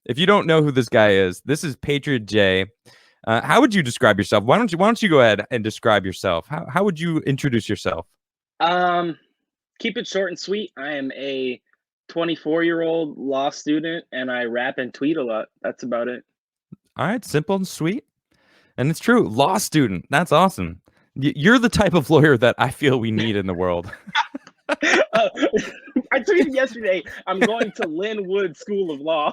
If you don't know who this guy is, this is Patriot J. How would you describe yourself? Why don't you go ahead and describe yourself? How would you introduce yourself? Um, Keep it short and sweet. I am a 24-year-old law student and I rap and tweet a lot. That's about it. All right, simple and sweet. And it's true. Law student. That's awesome. You're the type of lawyer that I feel we need in the world. uh, I tweeted yesterday, I'm going to Linwood School of Law.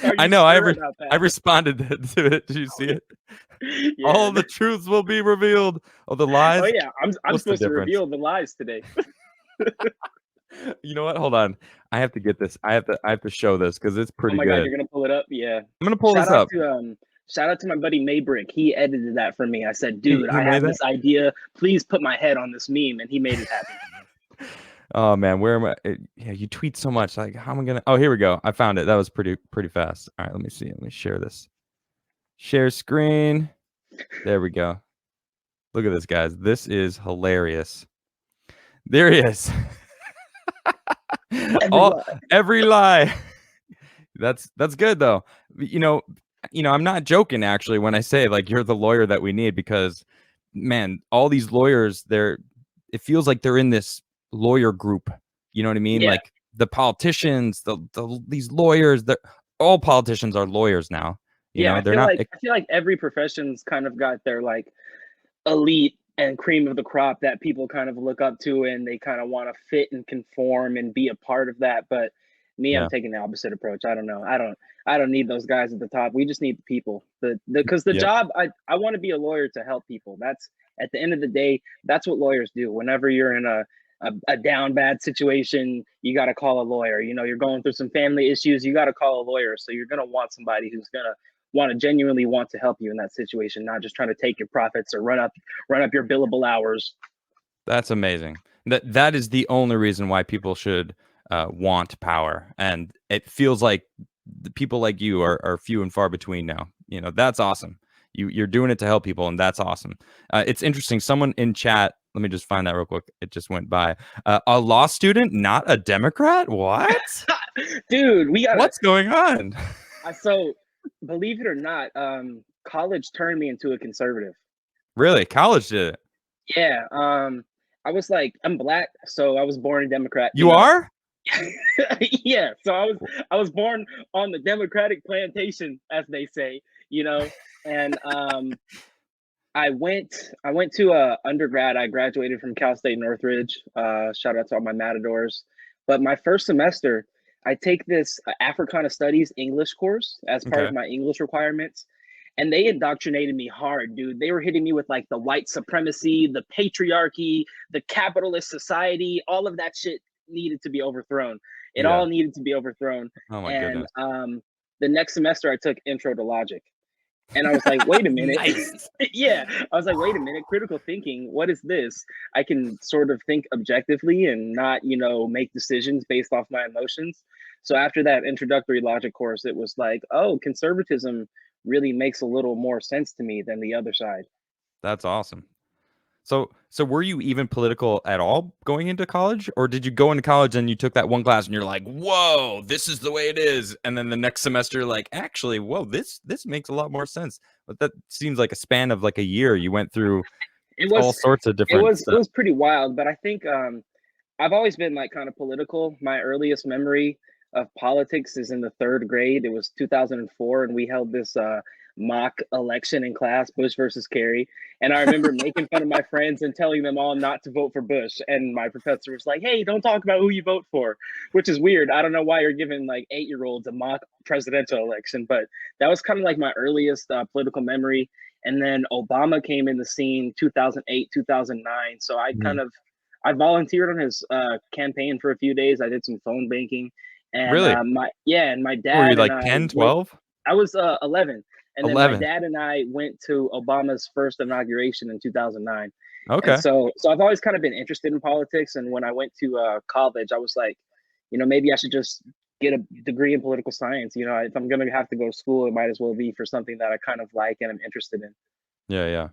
Are I you know. sure about I that? responded to it. Did you see it? Yeah. All the truths will be revealed. Oh, the Oh lies. yeah, I'm What's the supposed to difference? reveal the lies today. You know what? Hold on. I have to get this. I have to show this because it's Oh pretty my god, good. you're gonna pull it up? Yeah. I'm gonna pull Shout this out up. to um Shout out to my buddy Maybrick. He edited that for me. I said, He dude, he I made have that. this idea. Please put my head on this meme, and he made it happen. Oh man, where am I? Yeah, you tweet so much. Like, how am I gonna? Oh, here we go. I found it. That was pretty fast. All right, let me see. Let me share this. Share screen. There we go. Look at this, guys. This is hilarious. There he is. Every All lie. every lie. That's good though. You know, I'm not joking actually when I say like you're the lawyer that we need because man, all these lawyers, it feels like they're in this lawyer group. You know what I mean? Yeah, Like the politicians, these lawyers, all politicians are lawyers now. yeah. They're not I feel like every profession's kind of got their like elite and cream of the crop that people kind of look up to, and they kind of want to fit and conform and be a part of that. But me, I'm yeah. taking the opposite approach. I don't know. I don't need those guys at the top. We just need the people. Because the Yep. job, I want to be a lawyer to help people. That's at the end of the day, that's what lawyers do. Whenever you're in a down bad situation, you got to call a lawyer. You know, you're going through some family issues, you got to call a lawyer. So you're going to want somebody who's going to genuinely want to help you in that situation, not just trying to take your profits or run up your billable hours. That's amazing. That is the only reason why people should want power, and it feels like the people like you are few and far between now. That's awesome. You're doing it to help people, and that's awesome. It's interesting. Someone in chat. Let me just find that real quick. It just went by. A law student, not a Democrat. What? Dude, we gotta. What's going on? So, believe it or not, college turned me into a conservative. Really? College did it. Yeah. I was like, I'm black, so I was born a Democrat. You You know. are? Yeah. So I was born on the Democratic plantation, as they say. You know, and I went to undergrad. I graduated from Cal State Northridge. Shout out to all my Matadors. But my first semester, I take this Africana Studies English course as part of Okay. my English requirements. And they indoctrinated me hard, dude. They were hitting me with like the white supremacy, the patriarchy, the capitalist society, all of that shit needed to be overthrown. It Yeah. all needed to be overthrown. Oh my And goodness. the next semester, I took Intro to Logic. And I was like, wait a minute. Nice. Yeah. I was like, wait a minute. Critical thinking. What is this? I can sort of think objectively and not, make decisions based off my emotions. So after that introductory logic course, it was like, oh, conservatism really makes a little more sense to me than the other side. That's awesome. So were you even political at all going into college, or did you go into college and you took that one class and you're like, "Whoa, this is the way it is," and then the next semester, like, actually, whoa, this makes a lot more sense. But that seems like a span of like a year. You went through It all was sorts of different it stuff. was pretty wild, but I think I've always been like kind of political. My earliest memory of politics is in the third grade. It was 2004, and we held this mock election in class, Bush versus Kerry. And I remember making fun of my friends and telling them all not to vote for Bush. And my professor was like, "Hey, don't talk about who you vote for," which is weird. I don't know why you're giving like 8-year-olds a mock presidential election, but that was kind of like my earliest political memory. And then Obama came in the scene 2008, 2009. So Mhm. I volunteered on his campaign for a few days. I did some phone banking, and Really? my Were you dad and like I 10, went. 12, I was 11, and then my 11? dad and I went to Obama's first inauguration in 2009. And Okay. so I've always kind of been interested in politics. And when I went to college, I was like, maybe I should just get a degree in political science. If I'm gonna have to go to school, it might as well be for something that I kind of like and I'm interested in. Yeah, yeah.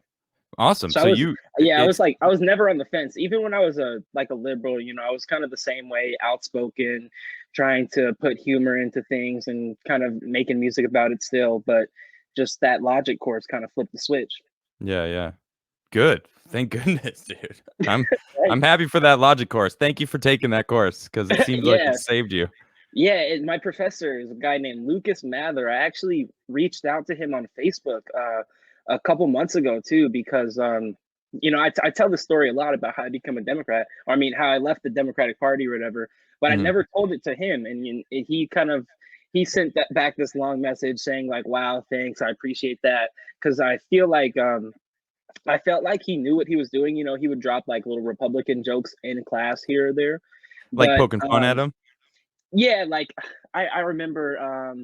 Awesome. So So you yeah, it's I was never on the fence. Even when I was a liberal, I was kind of the same way, outspoken, trying to put humor into things and kind of making music about it still, but just that logic course kind of flipped the switch. Yeah, yeah. Good. Thank goodness, dude. I'm Right. happy for that logic course. Thank you for taking that course because it seems like it Yeah. saved you. Yeah, my professor is a guy named Lucas Mather. I actually reached out to him on Facebook a couple months ago too, because I tell this story a lot about how I become a Democrat, or I mean how I left the Democratic Party or whatever, but I Mhm. never told it to him, and he kind of he sent that back this long message saying like, "Wow, thanks, I appreciate that," because I feel like I felt like he knew what he was doing. You know, he would drop like little Republican jokes in class here or there, Like but poking fun at him? yeah, like I remember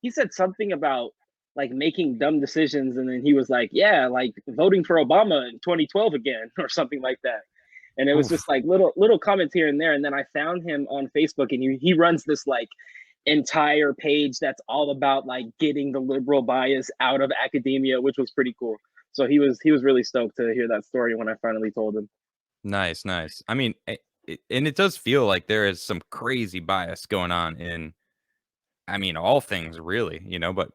he said something about like making dumb decisions, and then he was like, "Yeah, like voting for Obama in 2012 again," or something like that. And it was Oof. just like little comments here and there. And then I found him on Facebook, and he runs this like entire page that's all about like getting the liberal bias out of academia, which was pretty cool. So he was really stoked to hear that story when I finally told him. Nice, nice. I mean, and it does feel like there is some crazy bias going on in, I mean, all things really, but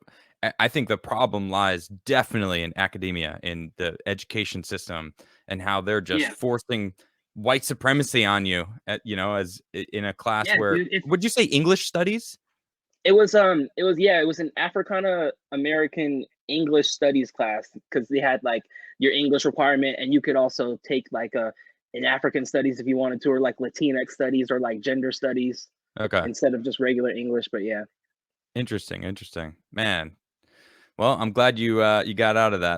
I think the problem lies definitely in academia, in the education system, and how they're just Yeah, forcing white supremacy on you, as in a class yeah, where, dude. would you say English studies? It was an Africana American English studies class because they had like your English requirement, and you could also take like a an African studies if you wanted to, or like Latinx studies, or like gender studies Okay. instead of just regular English. But yeah. Interesting, interesting. Man. Well, I'm glad you got out of that.